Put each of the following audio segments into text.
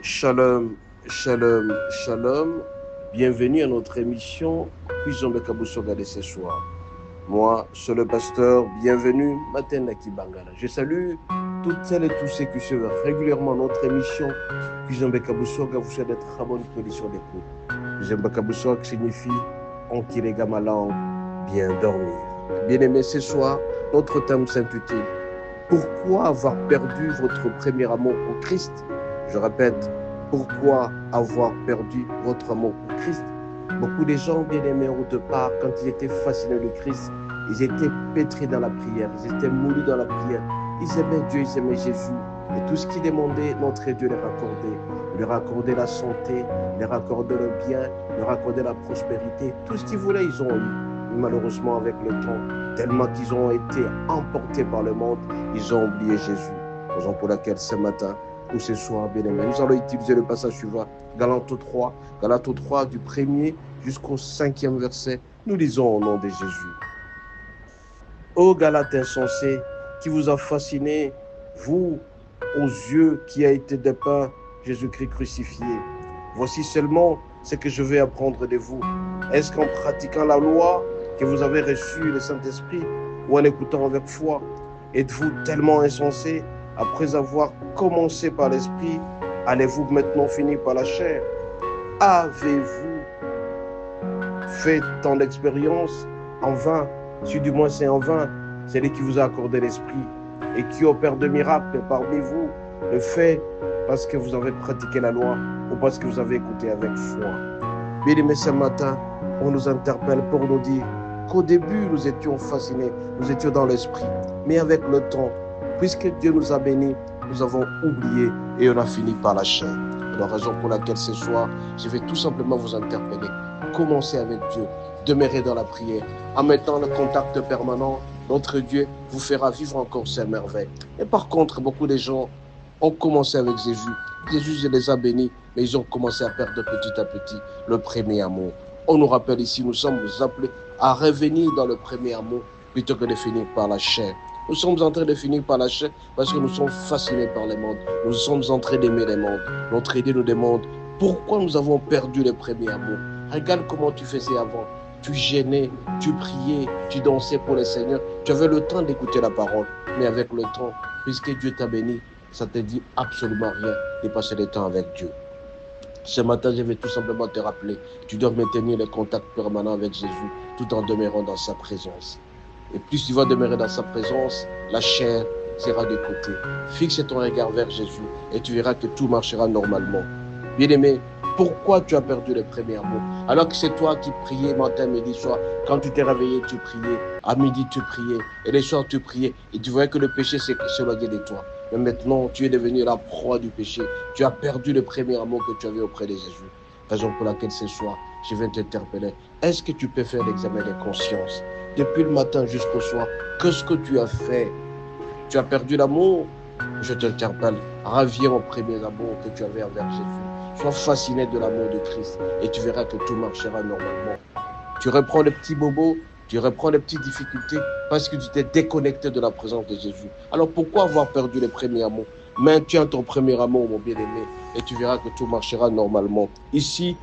Shalom, shalom, shalom. Bienvenue à notre émission Puissant Bekabusoga de ce soir. Moi, c'est le pasteur. Bienvenue, Matin Naki Bangala. Je salue toutes celles et tous ceux qui suivent régulièrement notre émission Puissant Bekabusoga. Vous souhaite d'être à bonne condition d'écoute. Puissant Bekabusoga signifie en Kiregamalang, bien dormir. Bien-aimés, ce soir, notre thème s'intitule Pourquoi avoir perdu votre premier amour pour Christ? Je répète, pourquoi avoir perdu votre amour pour Christ? Beaucoup de gens bien-aimés au départ, quand ils étaient fascinés de Christ, ils étaient pétris dans la prière, ils étaient moulus dans la prière. Ils aimaient Dieu, ils aimaient Jésus. Et tout ce qu'ils demandaient, notre Dieu leur accordait. Il leur accordait la santé, il leur accordait le bien, il leur accordait la prospérité. Tout ce qu'ils voulaient, ils ont eu. Mais malheureusement, avec le temps, tellement qu'ils ont été emportés par le monde, ils ont oublié Jésus. Raison pour laquelle ce matin, ou ce soir, bien-aimés, nous allons utiliser le passage suivant, Galates 3 du 1er jusqu'au 5e verset. Nous lisons au nom de Jésus. Ô Galates insensés, qui vous a fasciné, vous, aux yeux qui a été dépeint Jésus-Christ crucifié. Voici seulement ce que je vais apprendre de vous. Est-ce qu'en pratiquant la loi que vous avez reçue le Saint-Esprit ou en écoutant avec foi, êtes-vous tellement insensés? Après avoir commencé par l'esprit, allez-vous maintenant finir par la chair? Avez-vous fait tant d'expériences en vain? Si du moins c'est en vain, c'est lui qui vous a accordé l'esprit et qui opère de miracles parmi vous, le fait parce que vous avez pratiqué la loi ou parce que vous avez écouté avec foi. Bien-aimés, ce matin, on nous interpelle pour nous dire qu'au début, nous étions fascinés, nous étions dans l'esprit, mais avec le temps, puisque Dieu nous a bénis, nous avons oublié et on a fini par la chair. La raison pour laquelle ce soir, je vais tout simplement vous interpeller. Commencez avec Dieu, demeurez dans la prière. En mettant le contact permanent, notre Dieu vous fera vivre encore ses merveilles. Et par contre, beaucoup de gens ont commencé avec Jésus. Jésus les a bénis, mais ils ont commencé à perdre petit à petit le premier amour. On nous rappelle ici, nous sommes appelés à revenir dans le premier amour plutôt que de finir par la chair. Nous sommes en train de finir par la chair parce que nous sommes fascinés par le monde. Nous sommes en train d'aimer le monde. Notre idée nous demande pourquoi nous avons perdu le premier amour. Regarde comment tu faisais avant. Tu gênais, tu priais, tu dansais pour le Seigneur. Tu avais le temps d'écouter la parole. Mais avec le temps, puisque Dieu t'a béni, ça ne te dit absolument rien de passer le temps avec Dieu. Ce matin, je vais tout simplement te rappeler, tu dois maintenir le contact permanent avec Jésus tout en demeurant dans sa présence. Et plus tu vas demeurer dans sa présence, la chair sera de côté. Fixe ton regard vers Jésus et tu verras que tout marchera normalement. Bien-aimé, pourquoi tu as perdu le premier amour? Alors que c'est toi qui priais matin, midi, soir. Quand tu t'es réveillé, tu priais. À midi, tu priais. Et les soirs, tu priais. Et tu voyais que le péché s'éloignait de toi. Mais maintenant, tu es devenu la proie du péché. Tu as perdu le premier amour que tu avais auprès de Jésus. Raison pour laquelle ce soir, je viens t'interpeller. Est-ce que tu peux faire l'examen de conscience? Depuis le matin jusqu'au soir, qu'est-ce que tu as fait? Tu as perdu l'amour? Je t'interpelle. Reviens au premier amour que tu avais envers Jésus. Sois fasciné de l'amour de Christ et tu verras que tout marchera normalement. Tu reprends les petits bobos, tu reprends les petites difficultés parce que tu t'es déconnecté de la présence de Jésus. Alors pourquoi avoir perdu le premier amour? Maintiens ton premier amour, mon bien-aimé, et tu verras que tout marchera normalement. Ici,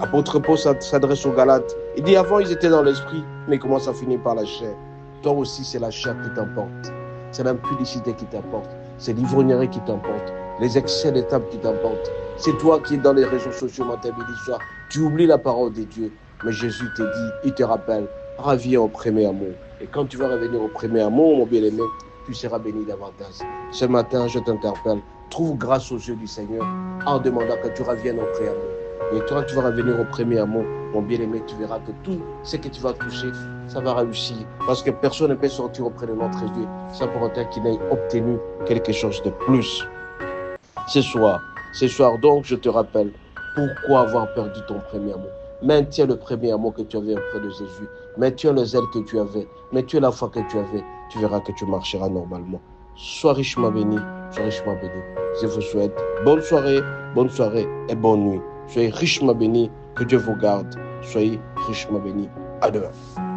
apôtre Paul s'adresse aux Galates. Il dit avant ils étaient dans l'esprit, mais ils commencent à finir par la chair. Toi aussi, c'est la chair qui t'emporte. C'est l'impudicité qui t'emporte. C'est l'ivrognerie qui t'emporte. Les excès de table qui t'emportent. C'est toi qui es dans les réseaux sociaux matin, midi, soir. Tu oublies la parole de Dieu. Mais Jésus te dit, il te rappelle, reviens au premier amour. Et quand tu vas revenir au premier amour, mon bien-aimé, tu seras béni davantage. Ce matin, je t'interpelle. Trouve grâce aux yeux du Seigneur en demandant que tu reviennes au premier amour. Et toi, tu vas revenir au premier amour, mon bien-aimé, tu verras que tout ce que tu vas toucher, ça va réussir. Parce que personne ne peut sortir auprès de notre Dieu sans pour autant qu'il ait obtenu quelque chose de plus. Ce soir donc, je te rappelle, pourquoi avoir perdu ton premier amour? Maintiens le premier amour que tu avais auprès de Jésus. Maintiens le zèle que tu avais. Maintiens la foi que tu avais. Tu verras que tu marcheras normalement. Sois richement béni. Sois richement béni. Je vous souhaite bonne soirée et bonne nuit. Soyez richement bénis. Que Dieu vous garde. Soyez richement bénis. À demain.